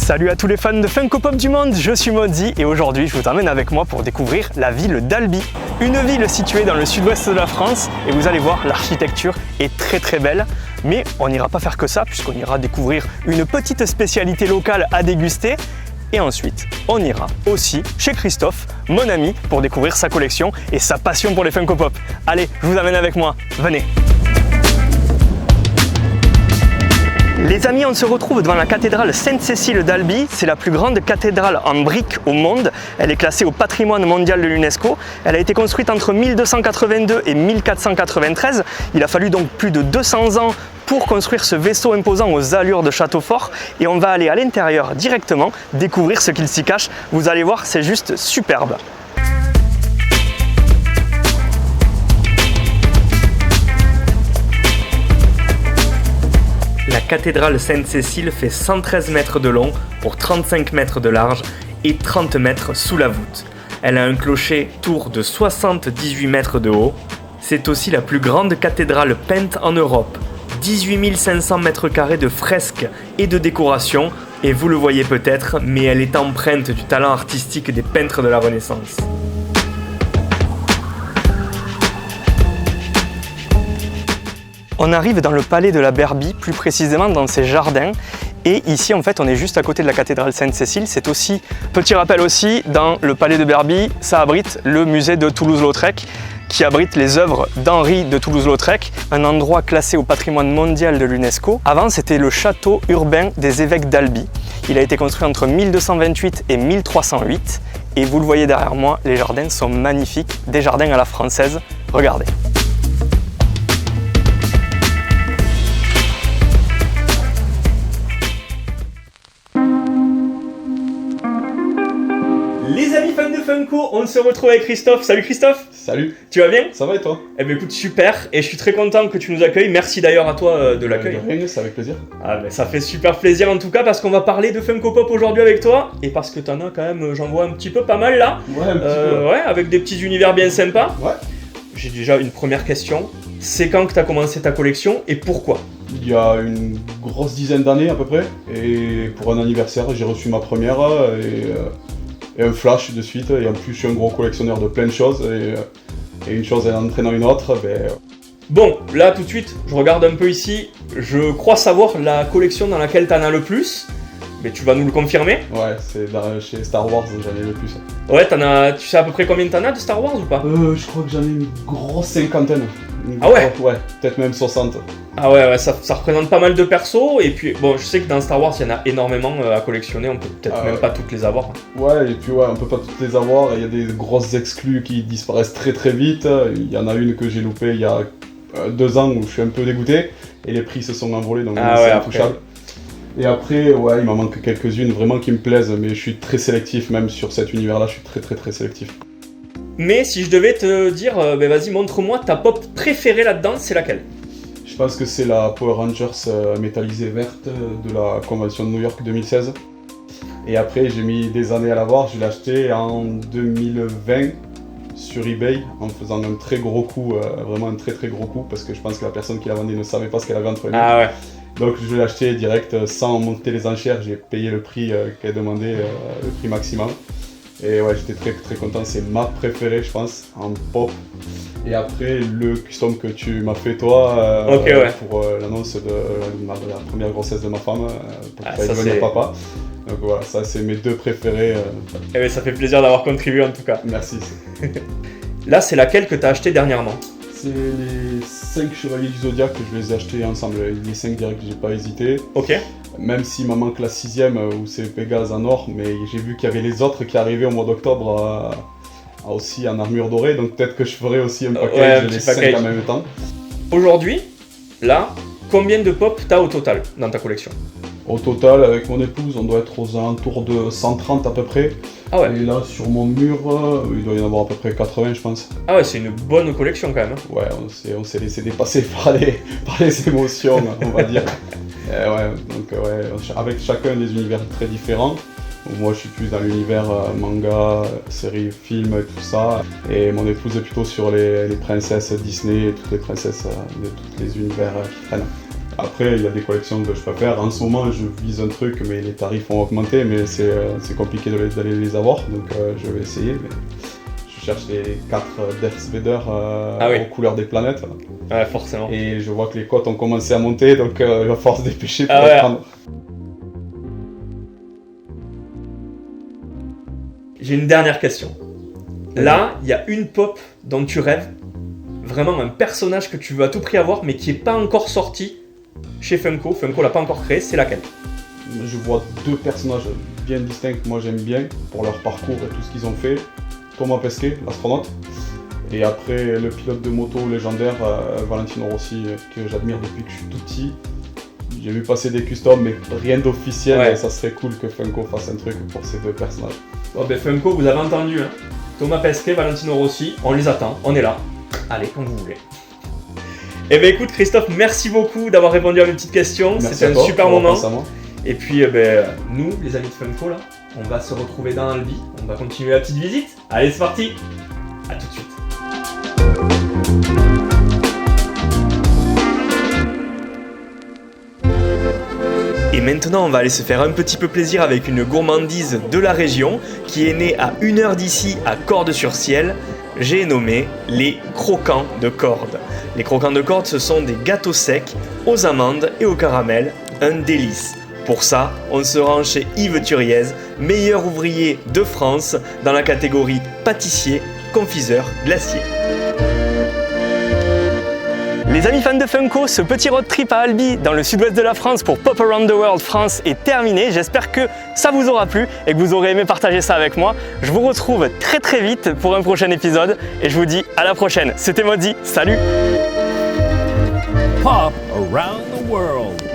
Salut à tous les fans de Funko Pop du monde, je suis Modzi et aujourd'hui je vous emmène avec moi pour découvrir la ville d'Albi. Une ville située dans le sud-ouest de la France et vous allez voir, l'architecture est très belle. Mais on n'ira pas faire que ça puisqu'on ira découvrir une petite spécialité locale à déguster. Et ensuite, on ira aussi chez Christophe, mon ami, pour découvrir sa collection et sa passion pour les Funko Pop. Allez, je vous amène avec moi, venez! Les amis, on se retrouve devant la cathédrale Sainte-Cécile d'Albi. C'est la plus grande cathédrale en briques au monde. Elle est classée au patrimoine mondial de l'UNESCO. Elle a été construite entre 1282 et 1493. Il a fallu donc plus de 200 ans pour construire ce vaisseau imposant aux allures de château fort. Et on va aller à l'intérieur directement, découvrir ce qu'il s'y cache. Vous allez voir, c'est juste superbe. La cathédrale Sainte-Cécile fait 113 mètres de long pour 35 mètres de large et 30 mètres sous la voûte. Elle a un clocher-tour de 78 mètres de haut. C'est aussi la plus grande cathédrale peinte en Europe. 18 500 mètres carrés de fresques et de décorations. Et vous le voyez peut-être, mais elle est empreinte du talent artistique des peintres de la Renaissance. On arrive dans le palais de la Berbie, plus précisément dans ses jardins. Et ici, en fait, on est juste à côté de la cathédrale Sainte-Cécile. C'est aussi, petit rappel aussi, dans le palais de Berbie, ça abrite le musée de Toulouse-Lautrec, qui abrite les œuvres d'Henri de Toulouse-Lautrec, un endroit classé au patrimoine mondial de l'UNESCO. Avant, c'était le château urbain des évêques d'Albi. Il a été construit entre 1228 et 1308. Et vous le voyez derrière moi, les jardins sont magnifiques, des jardins à la française. Regardez. Les amis fans de Funko, on se retrouve avec Christophe. Salut Christophe. Salut. Tu vas bien? Ça va et toi? Eh bien écoute, super, et je suis très content que tu nous accueilles. Merci d'ailleurs à toi de l'accueil. C'est avec plaisir. Ah ben ça fait super plaisir en tout cas parce qu'on va parler de Funko Pop aujourd'hui avec toi. Et parce que t'en as quand même, j'en vois un petit peu pas mal là. Ouais, un petit peu. Ouais, avec des petits univers bien sympas. Ouais. J'ai déjà une première question. C'est quand que t'as commencé ta collection et pourquoi? Il y a une grosse dizaine d'années à peu près. Et pour un anniversaire, j'ai reçu ma première et un flash de suite. Et en plus, je suis un gros collectionneur de plein de choses. Et une chose entraînant une autre, Bon, là tout de suite, je regarde un peu ici. Je crois savoir la collection dans laquelle t'en as le plus. Mais tu vas nous le confirmer? Ouais, c'est chez Star Wars, j'en ai le plus. Ouais, tu sais à peu près combien t'en as de Star Wars ou pas? Je crois que j'en ai une grosse cinquantaine. Ah ouais? Ouais, peut-être même 60. Ah ouais, ça représente pas mal de persos, et puis bon, je sais que dans Star Wars, il y en a énormément à collectionner, on peut peut-être même pas toutes les avoir. Ouais, et puis ouais, on peut pas toutes les avoir, il y a des grosses exclus qui disparaissent très vite. Il y en a une que j'ai loupée il y a 2 ans où je suis un peu dégoûté, et les prix se sont envolés, donc c'est intouchable. Et après, ouais, il m'en manque quelques-unes vraiment qui me plaisent, mais je suis très sélectif, même sur cet univers-là, je suis très sélectif. Mais si je devais te dire, vas-y, montre-moi ta pop préférée là-dedans, c'est laquelle? Je pense que c'est la Power Rangers métallisée verte de la convention de New York 2016. Et après, j'ai mis des années à l'avoir, je l'ai acheté en 2020 sur eBay en faisant un très gros coup, vraiment un très gros coup, parce que je pense que la personne qui l'a vendu ne savait pas ce qu'elle avait entre les mains. Ah ouais. Donc je l'ai acheté direct sans monter les enchères, j'ai payé le prix qu'elle demandait, le prix maximum. Et ouais, j'étais très content, c'est ma préférée je pense, en pop. Et après, le custom que tu m'as fait toi, pour l'annonce de la première grossesse de ma femme, pour devenir papa. Donc voilà, ça c'est mes 2 préférés. Eh ben, ça fait plaisir d'avoir contribué en tout cas. Merci. Là, c'est laquelle que tu as acheté dernièrement? C'est les 5 chevaliers du Zodiac que je les ai achetés ensemble, les 5 directs, j'ai pas hésité. Ok. Même s'il m'en manque la 6ème où c'est Pégase en or, mais j'ai vu qu'il y avait les autres qui arrivaient au mois d'octobre aussi en armure dorée, donc peut-être que je ferai aussi un package des 5 en même temps. Aujourd'hui, là, combien de pop t'as au total dans ta collection? Au total, avec mon épouse, on doit être aux alentours de 130 à peu près. Ah ouais. Et là, sur mon mur, il doit y en avoir à peu près 80, je pense. Ah ouais, c'est une bonne collection quand même. Ouais, on s'est laissé dépasser par les émotions, on va dire. Ouais, donc avec chacun des univers très différents. Moi, je suis plus dans l'univers manga, séries, films, tout ça. Et mon épouse est plutôt sur les princesses Disney et toutes les princesses de tous les univers qui traînent. Après, il y a des collections que je préfère. En ce moment, je vise un truc, mais les tarifs ont augmenté, mais c'est compliqué d'aller les avoir, donc je vais essayer. Mais je cherche les 4 Darth Vader aux couleurs des planètes. Ouais, forcément. Et je vois que les cotes ont commencé à monter, donc il va falloir se dépêcher pour les prendre. J'ai une dernière question. Là, il y a une pop dont tu rêves, vraiment un personnage que tu veux à tout prix avoir, mais qui n'est pas encore sorti chez Funko. Funko l'a pas encore créé, c'est laquelle? Je vois 2 personnages bien distincts que moi j'aime bien, pour leur parcours et tout ce qu'ils ont fait. Thomas Pesquet, l'astronaute. Et après, le pilote de moto légendaire, Valentino Rossi, que j'admire depuis que je suis tout petit. J'ai vu passer des customs, mais rien d'officiel, et ça serait cool que Funko fasse un truc pour ces 2 personnages. Oh ben Funko, vous avez entendu, hein. Thomas Pesquet, Valentino Rossi, on les attend, on est là. Allez, quand vous voulez. Eh ben écoute Christophe, merci beaucoup d'avoir répondu à mes petites questions, c'était un super moment. Et puis nous, les amis de Funko, là, on va se retrouver dans Albi, on va continuer la petite visite. Allez, c'est parti. À tout de suite. Et maintenant, on va aller se faire un petit peu plaisir avec une gourmandise de la région qui est née à 1 heure d'ici à Cordes-sur-Ciel. J'ai nommé les croquants de Cordes. Les croquants de Cordes, ce sont des gâteaux secs aux amandes et au caramel, un délice. Pour ça, on se rend chez Yves Turiez, meilleur ouvrier de France dans la catégorie pâtissier, confiseur, glacier. Les amis fans de Funko, ce petit road trip à Albi dans le sud-ouest de la France pour Pop Around the World France est terminé. J'espère que ça vous aura plu et que vous aurez aimé partager ça avec moi. Je vous retrouve très vite pour un prochain épisode et je vous dis à la prochaine. C'était Modi, salut! Pop Around the World.